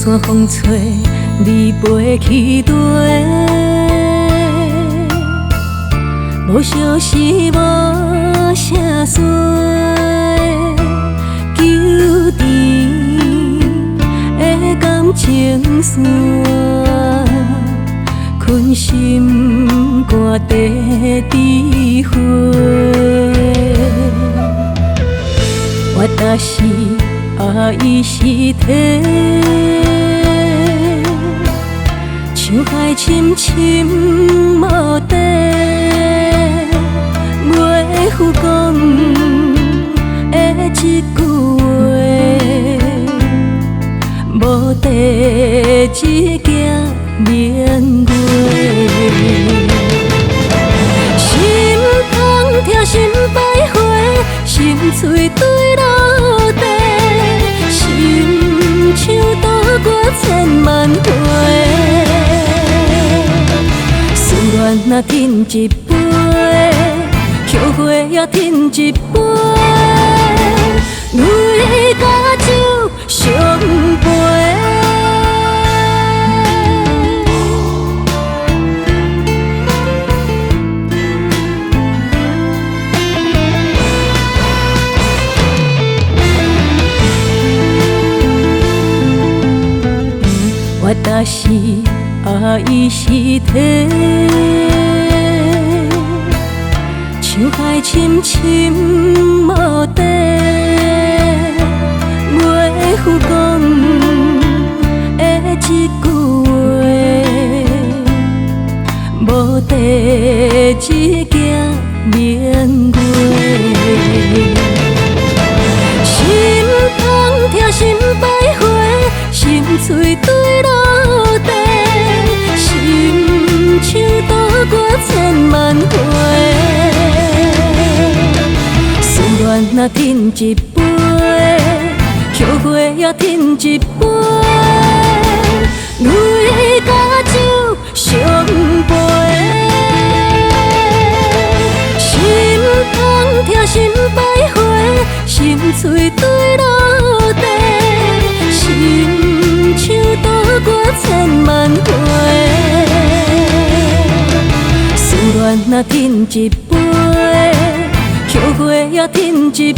山风吹，你飞去地，无相思无声息，纠缠的感情线，困心肝底智慧。我但是爱伊是体，像海深深无底，袂负讲的一句话，无地一件棉花。心痛疼心百回，心碎对落地，心像渡过千万回。思念若饮一杯，后悔也饮一杯，泪甲酒相陪。我但是爱伊是体，像海深深无底，袂负讲的一句话，无地一件棉花。心痛疼心百回，心碎对落地，心像渡过千万回。思念若饮一杯，后悔也饮一杯，泪甲酒相陪。心痛疼心百回，心碎对落地，心像渡过千万回。思念若饮一杯，后悔也饮一杯。